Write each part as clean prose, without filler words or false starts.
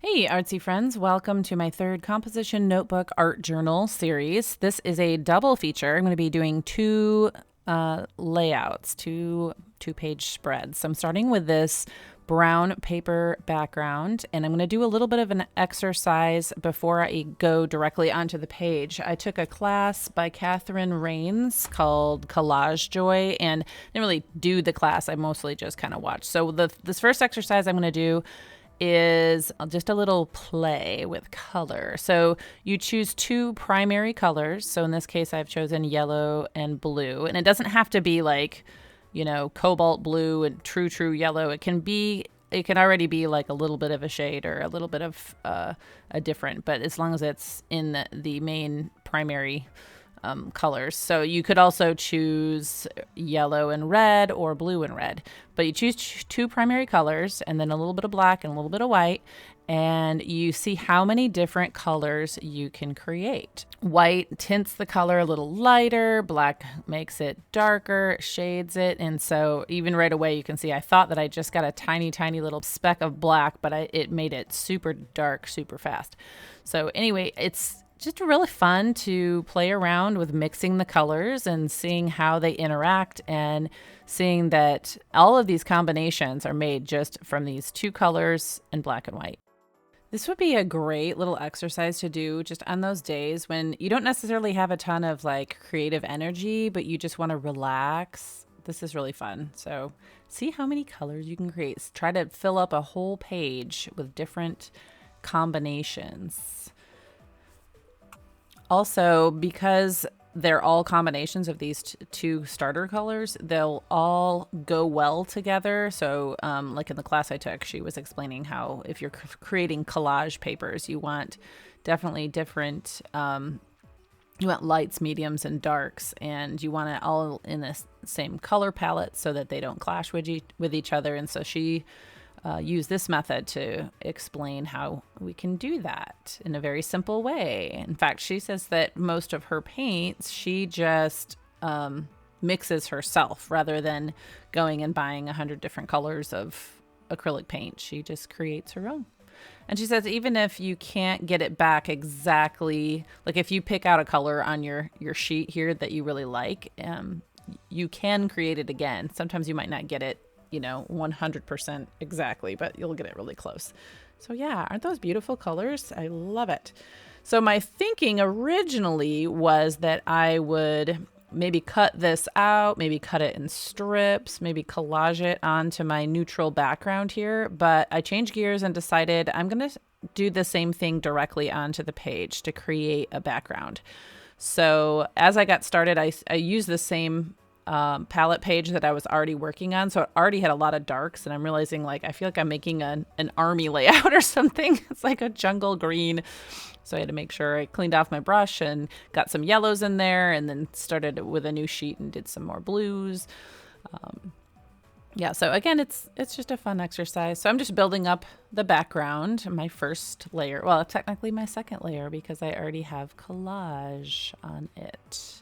Hey, artsy friends, welcome to my third composition notebook art journal series. This is a double feature. I'm going to be doing two layouts, two-page spreads. So I'm starting with this brown paper background, and I'm going to do a little bit of an exercise before I go directly onto the page. I took a class by Catherine Rains called Collage Joy, and I didn't really do the class. I mostly just kind of watched. So this first exercise I'm going to do is just a little play with color. So you choose two primary colors. So in this case, I've chosen yellow and blue. And it doesn't have to be like, cobalt blue and true yellow. It can already be like a little bit of a shade or a little bit of a different, but as long as it's in the main primary colors. So you could also choose yellow and red or blue and red, but you choose two primary colors and then a little bit of black and a little bit of white, and you see how many different colors you can create. White tints the color a little lighter, black makes it darker, shades it, and so even right away you can see I thought that I just got a tiny little speck of black, but it made it super dark super fast. So anyway, it's just really fun to play around with mixing the colors and seeing how they interact and seeing that all of these combinations are made just from these two colors in black and white. This would be a great little exercise to do just on those days when you don't necessarily have a ton of like creative energy, but you just want to relax. This is really fun. So see how many colors you can create. Try to fill up a whole page with different combinations. Also, because they're all combinations of these two starter colors, they'll all go well together. So like in the class I took, she was explaining how if you're creating collage papers, you want definitely different, you want lights, mediums, and darks, and you want it all in the same color palette so that they don't clash with each other. And so she use this method to explain how we can do that in a very simple way. In fact, she says that most of her paints, she just mixes herself rather than going and buying 100 different colors of acrylic paint. She just creates her own. And she says even if you can't get it back exactly, like if you pick out a color on your sheet here that you really like, you can create it again. Sometimes you might not get it 100% exactly, but you'll get it really close. So yeah, aren't those beautiful colors? I love it. So my thinking originally was that I would maybe cut this out, maybe cut it in strips, maybe collage it onto my neutral background here, but I changed gears and decided I'm going to do the same thing directly onto the page to create a background. So as I got started, I used the same palette page that I was already working on. So it already had a lot of darks, and I'm realizing like I feel like I'm making an army layout or something. It's like a jungle green. So I had to make sure I cleaned off my brush and got some yellows in there, and then started with a new sheet and did some more blues. Yeah, so again, it's just a fun exercise. So I'm just building up the background, my first layer. Well, technically my second layer because I already have collage on it.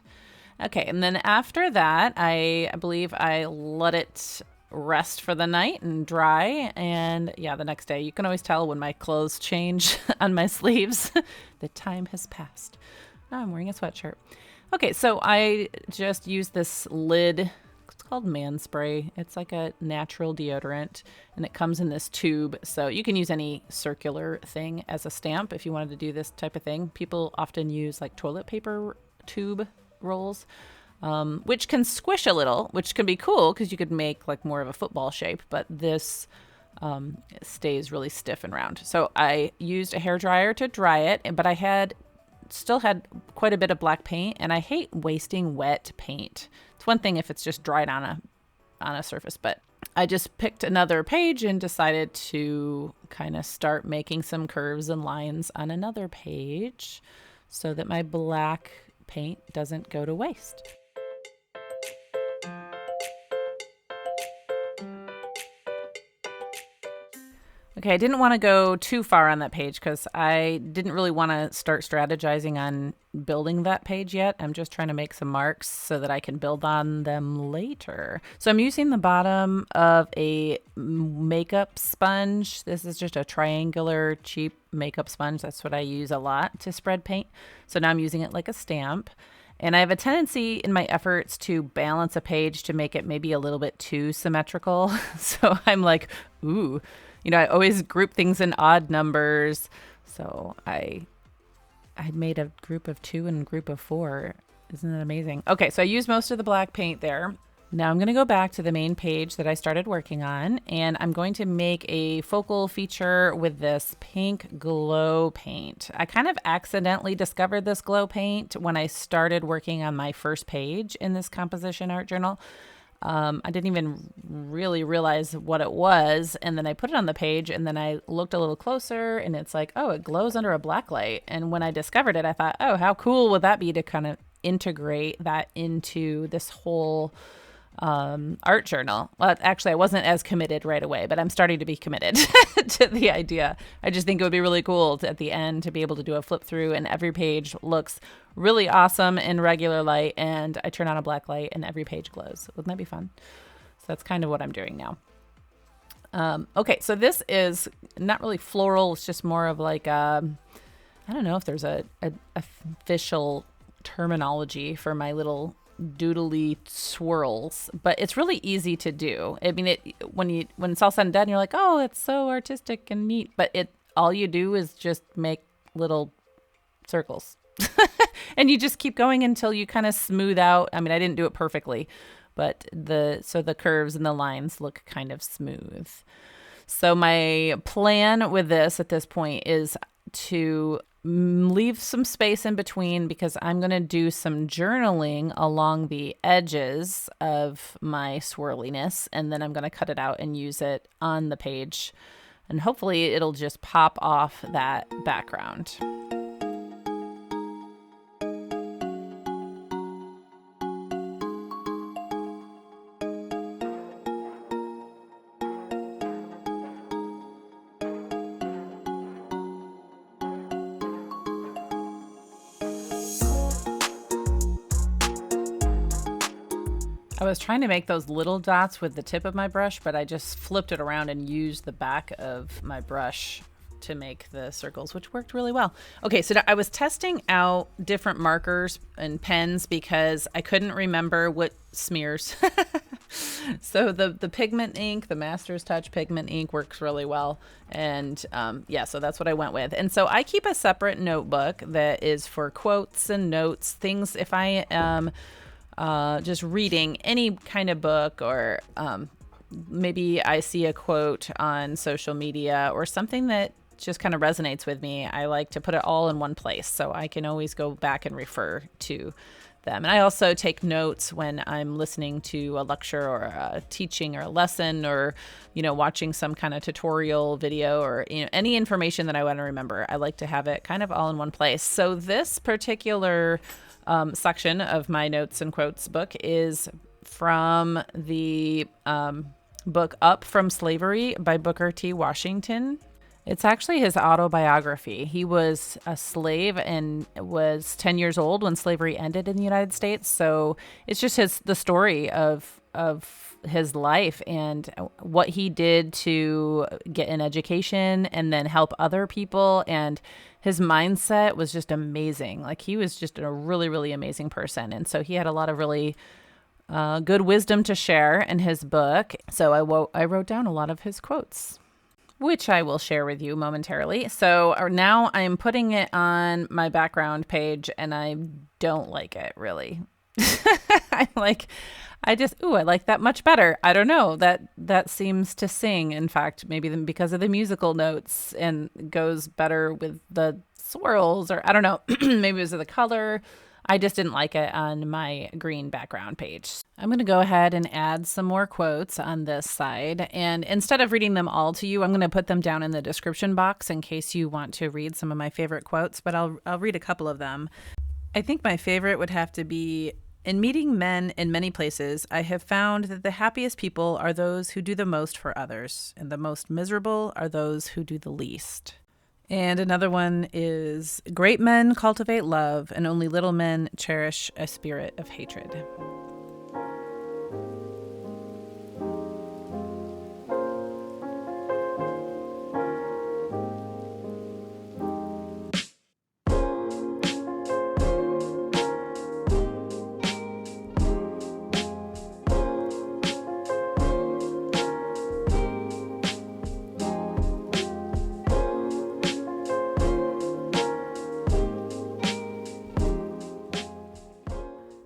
Okay, and then after that, I believe I let it rest for the night and dry. And yeah, the next day, you can always tell when my clothes change on my sleeves. The time has passed. Now I'm wearing a sweatshirt. Okay, so I just used this lid. It's called Man Spray. It's like a natural deodorant, and it comes in this tube. So you can use any circular thing as a stamp if you wanted to do this type of thing. People often use like toilet paper tube rolls, which can squish a little, which can be cool because you could make like more of a football shape, but this stays really stiff and round. So I used a hair dryer to dry it, but I still had quite a bit of black paint, and I hate wasting wet paint. It's one thing if it's just dried on a surface, but I just picked another page and decided to kind of start making some curves and lines on another page so that my black paint doesn't go to waste. Okay, I didn't want to go too far on that page because I didn't really want to start strategizing on building that page yet. I'm just trying to make some marks so that I can build on them later. So I'm using the bottom of a makeup sponge. This is just a triangular, cheap makeup sponge. That's what I use a lot to spread paint. So now I'm using it like a stamp. And I have a tendency in my efforts to balance a page to make it maybe a little bit too symmetrical. So I'm like, ooh. I always group things in odd numbers. So I made a group of 2 and a group of 4. Isn't that amazing? Okay, so I used most of the black paint there. Now I'm going to go back to the main page that I started working on, and I'm going to make a focal feature with this pink glow paint. I kind of accidentally discovered this glow paint when I started working on my first page in this composition art journal. I didn't even really realize what it was. And then I put it on the page and then I looked a little closer and it's like, oh, it glows under a black light. And when I discovered it, I thought, oh, how cool would that be to kind of integrate that into this whole art journal. Well, actually, I wasn't as committed right away, but I'm starting to be committed to the idea. I just think it would be really cool at the end to be able to do a flip through and every page looks really awesome in regular light and I turn on a black light and every page glows. Wouldn't that be fun? So that's kind of what I'm doing now. Okay, so this is not really floral. It's just more of like, I don't know if there's a official terminology for my little doodly swirls, but it's really easy to do. I mean, when it's all said and done, you're like, oh, it's so artistic and neat, but all you do is just make little circles. And you just keep going until you kind of smooth out. I mean, I didn't do it perfectly, but the curves and the lines look kind of smooth. So my plan with this at this point is to leave some space in between because I'm going to do some journaling along the edges of my swirliness, and then I'm going to cut it out and use it on the page, and hopefully it'll just pop off that background. I was trying to make those little dots with the tip of my brush, but I just flipped it around and used the back of my brush to make the circles, which worked really well. Okay, so I was testing out different markers and pens because I couldn't remember what smears. So the pigment ink, the Master's Touch pigment ink works really well. And so that's what I went with. And so I keep a separate notebook that is for quotes and notes, things if I am just reading any kind of book, or maybe I see a quote on social media or something that just kind of resonates with me. I like to put it all in one place so I can always go back and refer to them. And I also take notes when I'm listening to a lecture or a teaching or a lesson, or watching some kind of tutorial video, or any information that I want to remember. I like to have it kind of all in one place. So this particular section of my notes and quotes book is from the book Up From Slavery by Booker T. Washington. It's actually his autobiography. He was a slave and was 10 years old when slavery ended in the United States. So it's just the story of his life and what he did to get an education and then help other people. And his mindset was just amazing. Like, he was just a really, really amazing person. And so he had a lot of really good wisdom to share in his book. So I wrote down a lot of his quotes, which I will share with you momentarily. So now I'm putting it on my background page and I don't like it really. I like that much better. I don't know, that seems to sing. In fact, maybe because of the musical notes, and goes better with the swirls, or I don't know, maybe it was the color. I just didn't like it on my green background page. I'm going to go ahead and add some more quotes on this side. And instead of reading them all to you, I'm going to put them down in the description box in case you want to read some of my favorite quotes, but I'll read a couple of them. I think my favorite would have to be In meeting men in many places, I have found that the happiest people are those who do the most for others, and the most miserable are those who do the least. And another one is great men cultivate love, and only little men cherish a spirit of hatred.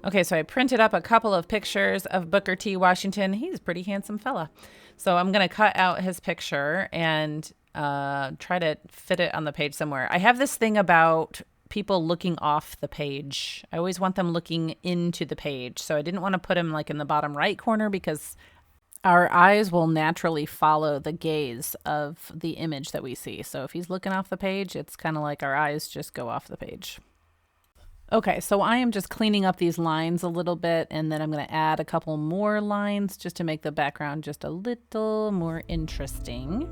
Okay, so I printed up a couple of pictures of Booker T. Washington. He's a pretty handsome fella. So I'm going to cut out his picture and try to fit it on the page somewhere. I have this thing about people looking off the page. I always want them looking into the page. So I didn't want to put him like in the bottom right corner because our eyes will naturally follow the gaze of the image that we see. So if he's looking off the page, it's kind of like our eyes just go off the page. Okay, so I am just cleaning up these lines a little bit, and then I'm going to add a couple more lines just to make the background just a little more interesting.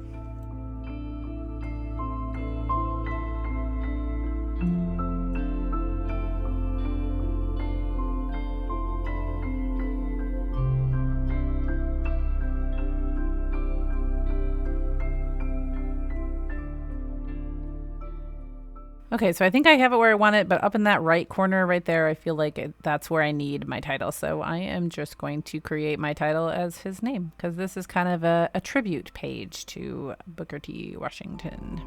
Okay, so I think I have it where I want it, but up in that right corner right there, I feel like that's where I need my title. So I am just going to create my title as his name because this is kind of a tribute page to Booker T. Washington.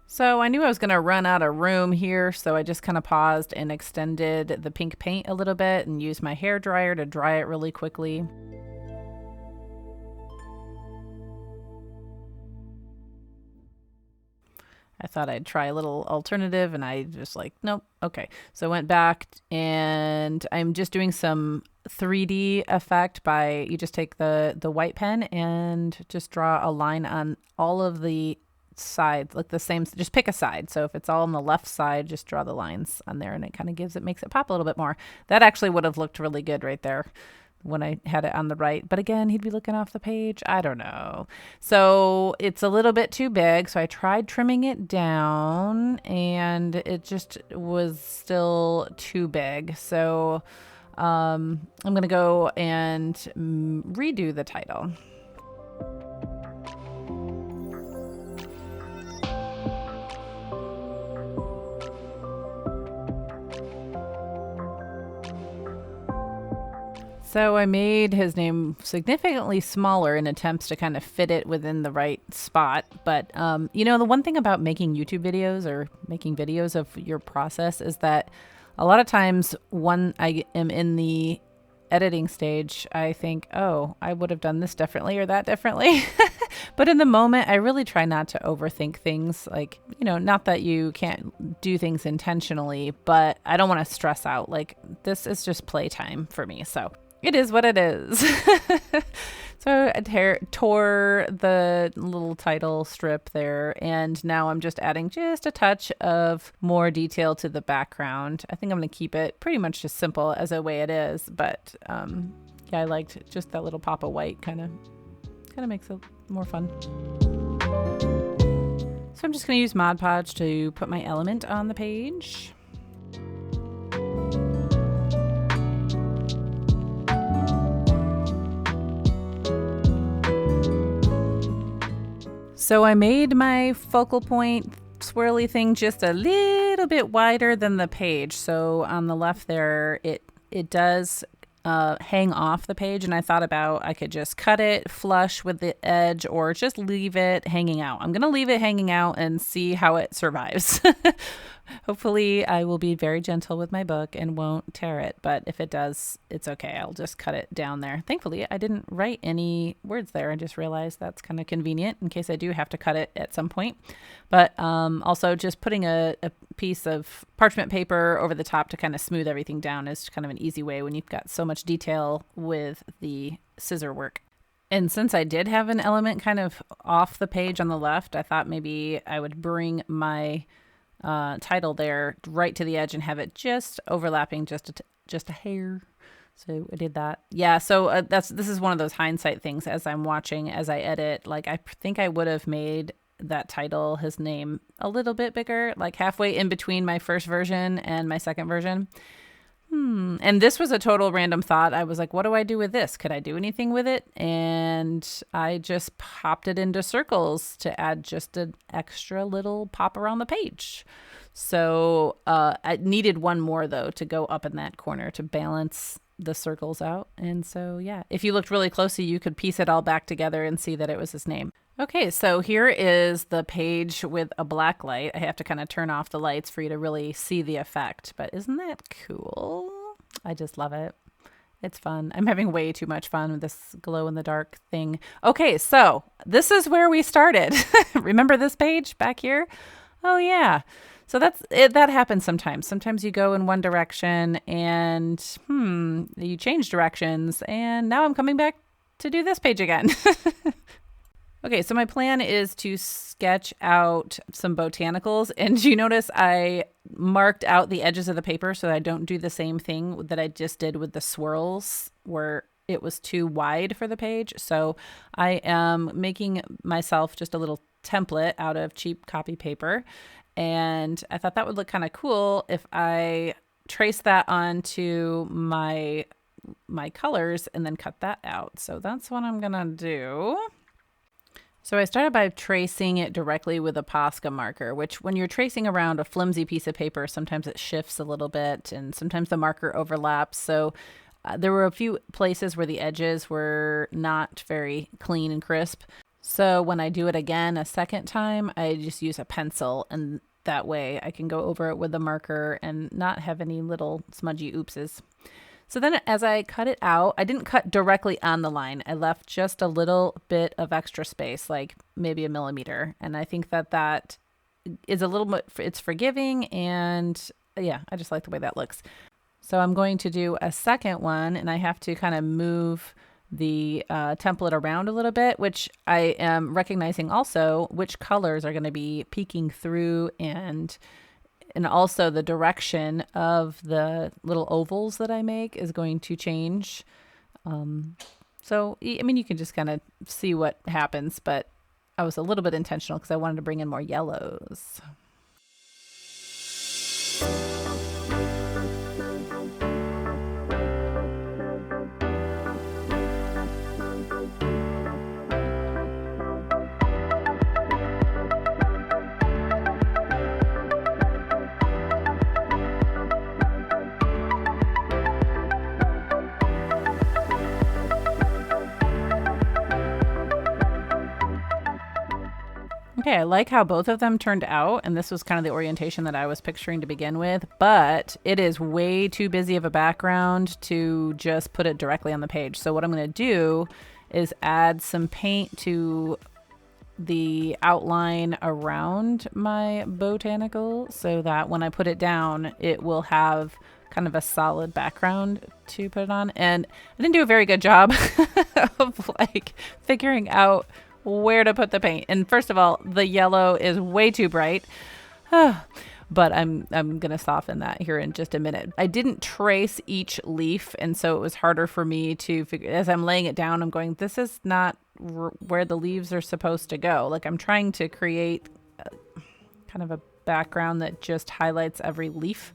So I knew I was going to run out of room here, so I just kind of paused and extended the pink paint a little bit and used my hair dryer to dry it really quickly. I thought I'd try a little alternative, and I just like, nope. Okay. So I went back, and I'm just doing some 3D effect by, you just take the white pen and just draw a line on all of the sides, like the same, just pick a side. So if it's all on the left side, just draw the lines on there, and it kind of makes it pop a little bit more. That actually would have looked really good right there when I had it on the right. But again, he'd be looking off the page. I don't know. So it's a little bit too big. So I tried trimming it down, and it just was still too big. So I'm going to go and redo the title. So I made his name significantly smaller in attempts to kind of fit it within the right spot. But, the one thing about making YouTube videos or making videos of your process is that a lot of times when I am in the editing stage, I think, oh, I would have done this differently or that differently. But in the moment, I really try not to overthink things. Like, not that you can't do things intentionally, but I don't want to stress out. Like, this is just playtime for me. So it is what it is. So I tore the little title strip there, and now I'm just adding just a touch of more detail to the background. I think I'm going to keep it pretty much just simple as the way it is, but I liked just that little pop of white, kind of makes it more fun. So I'm just going to use Mod Podge to put my element on the page. So I made my focal point swirly thing just a little bit wider than the page. So on the left there, it does hang off the page, and I thought about I could just cut it flush with the edge or just leave it hanging out. I'm going to leave it hanging out and see how it survives. Hopefully I will be very gentle with my book and won't tear it, but if it does, it's okay. I'll just cut it down there. Thankfully, I didn't write any words there. I just realized that's kind of convenient in case I do have to cut it at some point. But also just putting a piece of parchment paper over the top to kind of smooth everything down is kind of an easy way when you've got so much detail with the scissor work. And since I did have an element kind of off the page on the left, I thought maybe I would bring my title there right to the edge and have it just overlapping just a hair. So I did that. Yeah. So this is one of those hindsight things as I'm watching, as I edit. Like I think I would have made that title, his name, a little bit bigger, like halfway in between my first version and my second version. And this was a total random thought. I was like, what do I do with this? Could I do anything with it? And I just popped it into circles to add just an extra little pop around the page. So I needed one more, though, to go up in that corner to balance the circles out. And so, yeah, if you looked really closely, you could piece it all back together and see that it was his name. Okay, so here is the page with a black light. I have to kind of turn off the lights for you to really see the effect, but isn't that cool? I just love it. It's fun. I'm having way too much fun with this glow in the dark thing. Okay, so this is where we started. Remember this page back here? Oh yeah. So that's it. That happens sometimes. Sometimes you go in one direction and you change directions, and now I'm coming back to do this page again. Okay, so my plan is to sketch out some botanicals. And you notice I marked out the edges of the paper so I don't do the same thing that I just did with the swirls where it was too wide for the page. So I am making myself just a little template out of cheap copy paper. And I thought that would look kind of cool if I trace that onto my colors and then cut that out. So that's what I'm going to do. So I started by tracing it directly with a Posca marker, which when you're tracing around a flimsy piece of paper, sometimes it shifts a little bit and sometimes the marker overlaps. So there were a few places where the edges were not very clean and crisp. So when I do it again a second time, I just use a pencil, and that way I can go over it with a marker and not have any little smudgy oopses. So then as I cut it out, I didn't cut directly on the line. I left just a little bit of extra space, like maybe a millimeter. And I think that is a little bit, it's forgiving. And yeah, I just like the way that looks. So I'm going to do a second one, and I have to kind of move the template around a little bit, which I am recognizing also which colors are going to be peeking through, and also the direction of the little ovals that I make is going to change. So, I mean, you can just kind of see what happens, but I was a little bit intentional because I wanted to bring in more yellows. Okay, I like how both of them turned out, and this was kind of the orientation that I was picturing to begin with, but it is way too busy of a background to just put it directly on the page. So what I'm going to do is add some paint to the outline around my botanical so that when I put it down, it will have kind of a solid background to put it on. And I didn't do a very good job of like figuring out where to put the paint. And first of all, the yellow is way too bright. But I'm going to soften that here in just a minute. I didn't trace each leaf, and so it was harder for me to figure. As I'm laying it down, I'm going, this is not where the leaves are supposed to go. Like I'm trying to create kind of a background that just highlights every leaf.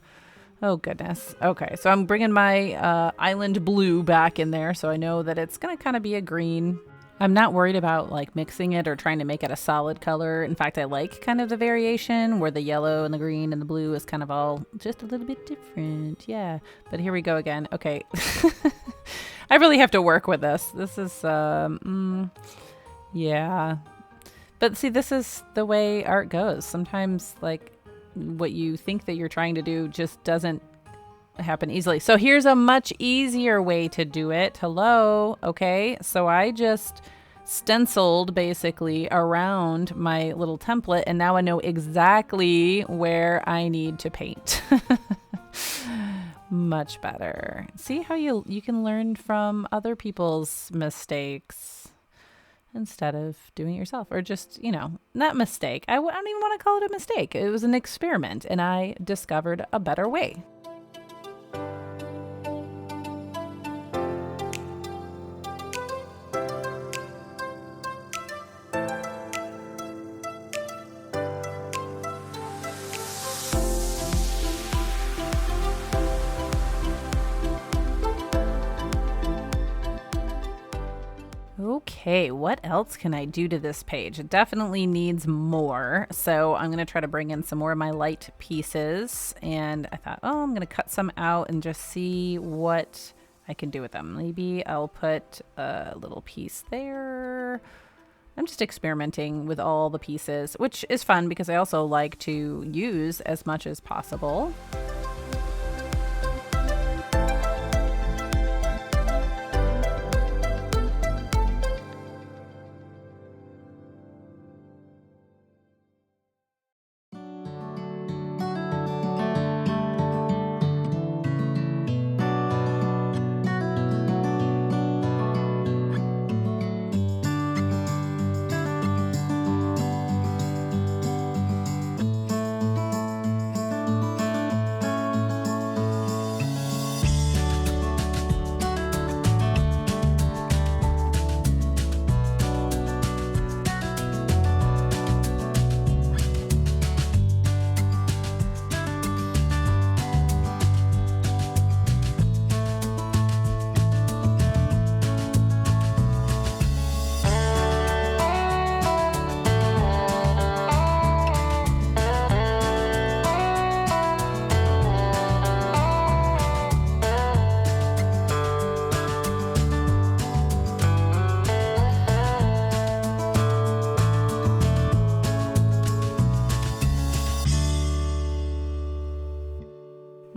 Oh, goodness. Okay, so I'm bringing my island blue back in there, so I know that it's going to kind of be a green. I'm not worried about like mixing it or trying to make it a solid color. In fact, I like kind of the variation where the yellow and the green and the blue is kind of all just a little bit different. Yeah, but here we go again. Okay. I really have to work with this. This is, yeah. But see, this is the way art goes. Sometimes like what you think that you're trying to do just doesn't happen easily. So here's a much easier way to do it. Hello. Okay. So I just stenciled basically around my little template, and now I know exactly where I need to paint. Much better. See how you can learn from other people's mistakes. instead of doing it yourself, or just, not mistake. I don't even want to call it a mistake. It was an experiment, and I discovered a better way. Okay, what else can I do to this page? It definitely needs more. So I'm going to try to bring in some more of my light pieces. And I thought, I'm going to cut some out and just see what I can do with them. Maybe I'll put a little piece there. I'm just experimenting with all the pieces, which is fun because I also like to use as much as possible.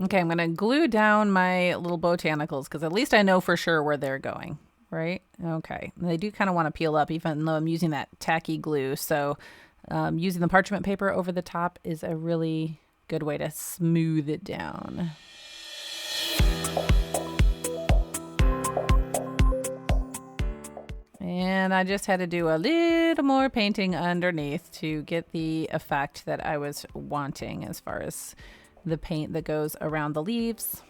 Okay, I'm going to glue down my little botanicals because at least I know for sure where they're going, right? Okay. They do kind of want to peel up even though I'm using that tacky glue. So using the parchment paper over the top is a really good way to smooth it down. And I just had to do a little more painting underneath to get the effect that I was wanting as far as the paint that goes around the leaves.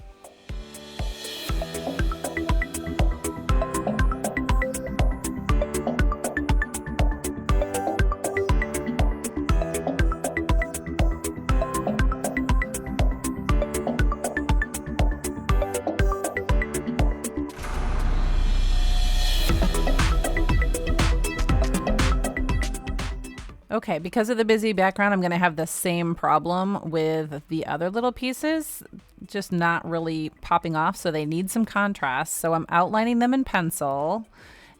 Okay, because of the busy background, I'm going to have the same problem with the other little pieces, just not really popping off, so they need some contrast. So I'm outlining them in pencil,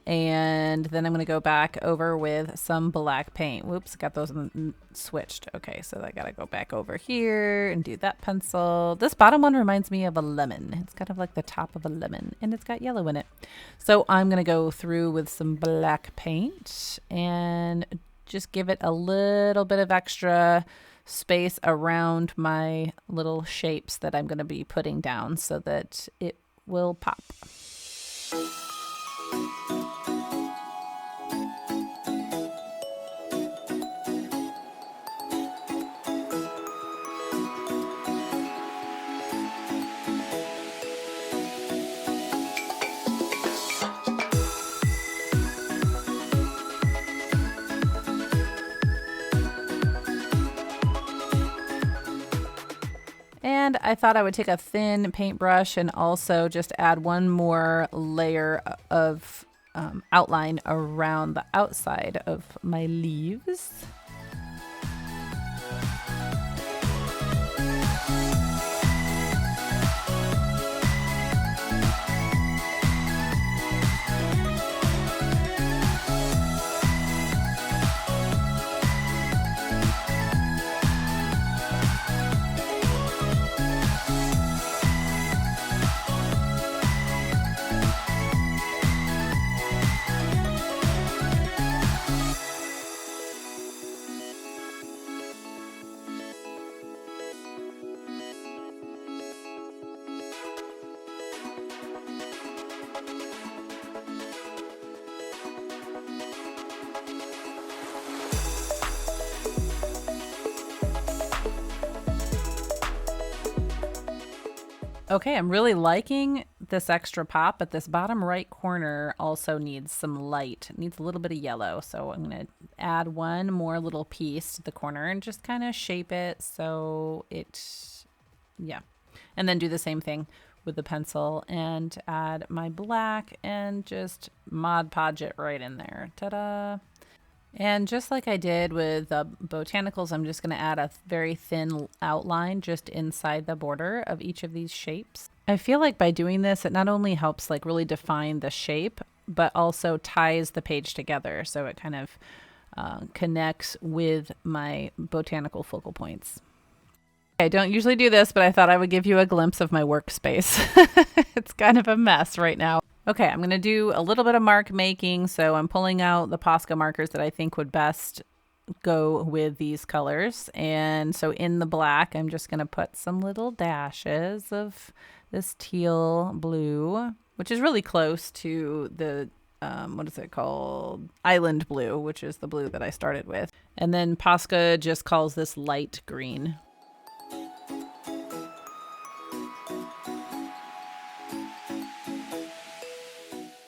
and then I'm going to go back over with some black paint. Whoops, got those switched. Okay, so I got to go back over here and do that pencil. This bottom one reminds me of a lemon. It's kind of like the top of a lemon, and it's got yellow in it. So I'm going to go through with some black paint and just give it a little bit of extra space around my little shapes that I'm going to be putting down so that it will pop. And I thought I would take a thin paintbrush and also just add one more layer of outline around the outside of my leaves. Okay, I'm really liking this extra pop, but this bottom right corner also needs some light. It needs a little bit of yellow. So I'm going to add one more little piece to the corner and just kind of shape it so yeah. And then do the same thing with the pencil and add my black and just Mod Podge it right in there. Ta-da! And just like I did with Botanicals, I'm just going to add a very thin outline just inside the border of each of these shapes. I feel like by doing this, it not only helps like really define the shape, but also ties the page together. So it kind of connects with my botanical focal points. I don't usually do this, but I thought I would give you a glimpse of my workspace. It's kind of a mess right now. Okay, I'm going to do a little bit of mark making. So I'm pulling out the Posca markers that I think would best go with these colors. And so in the black, I'm just going to put some little dashes of this teal blue, which is really close to the, what is it called? Island blue, which is the blue that I started with. And then Posca just calls this light green.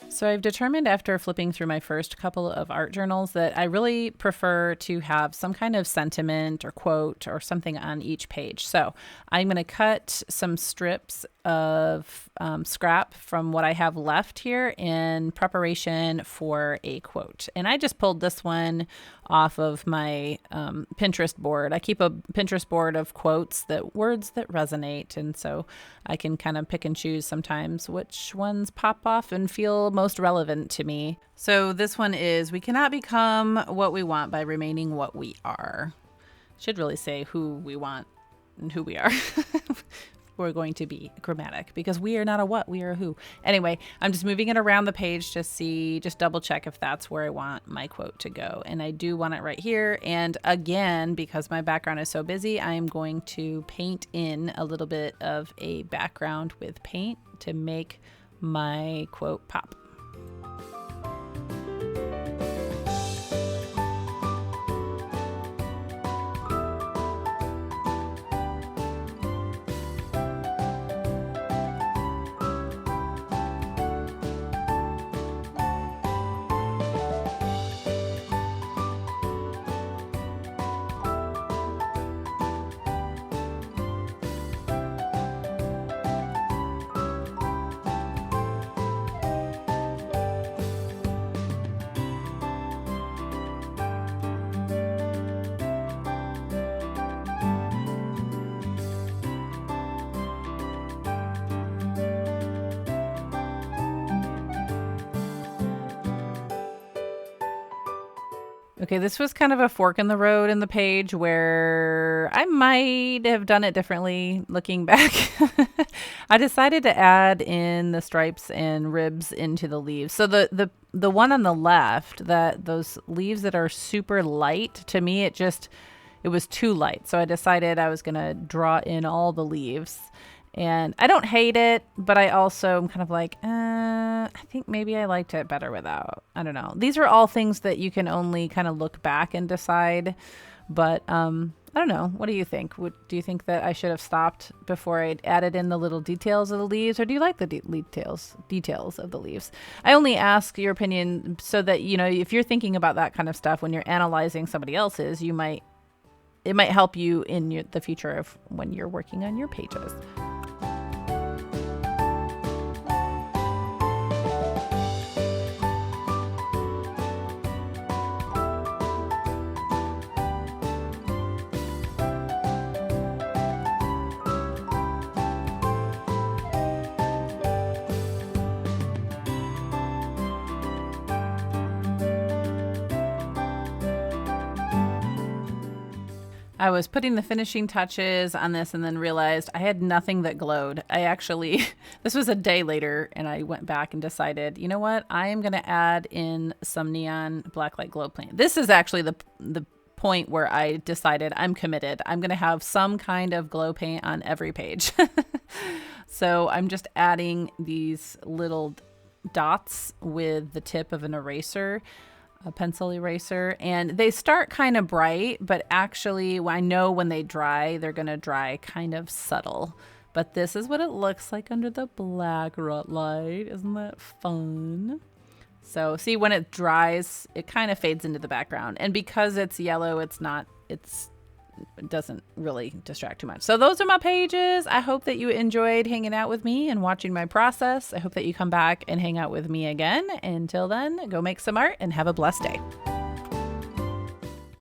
So I've determined after flipping through my first couple of art journals that I really prefer to have some kind of sentiment or quote or something on each page. So I'm going to cut some strips of scrap from what I have left here in preparation for a quote. And I just pulled this one off of my Pinterest board. I keep a Pinterest board of quotes, words that resonate. And so I can kind of pick and choose sometimes which ones pop off and feel most relevant to me. So this one is, we cannot become what we want by remaining what we are. Should really say who we want and who we are. We're going to be grammatic because we are not a what, we are a who. Anyway, I'm just moving it around the page to see, just double check if that's where I want my quote to go. And I do want it right here. And again, because my background is so busy, I'm going to paint in a little bit of a background with paint to make my quote pop. Okay, this was kind of a fork in the road in the page where I might have done it differently looking back. I decided to add in the stripes and ribs into the leaves. So the one on the left, those leaves that are super light, to me it was too light. So I decided I was going to draw in all the leaves. And I don't hate it, but I also am kind of like, I think maybe I liked it better without. I don't know. These are all things that you can only kind of look back and decide. But I don't know. What do you think? Do you think that I should have stopped before I added in the little details of the leaves? Or do you like the details of the leaves? I only ask your opinion so that, if you're thinking about that kind of stuff when you're analyzing somebody else's, it might help you in the future of when you're working on your pages. I was putting the finishing touches on this and then realized I had nothing that glowed. This was a day later, and I went back and decided, you know what? I am going to add in some neon blacklight glow paint. This is actually the point where I decided I'm committed. I'm going to have some kind of glow paint on every page. So I'm just adding these little dots with the tip of an eraser, a pencil eraser, and they start kind of bright, but actually I know when they dry, they're going to dry kind of subtle But this is what it looks like under the black light. Isn't that fun? So see, when it dries, it kind of fades into the background. And because it's yellow, it doesn't really distract too much. So those are my pages. I hope that you enjoyed hanging out with me and watching my process. I hope that you come back and hang out with me again. Until then, go make some art and have a blessed day.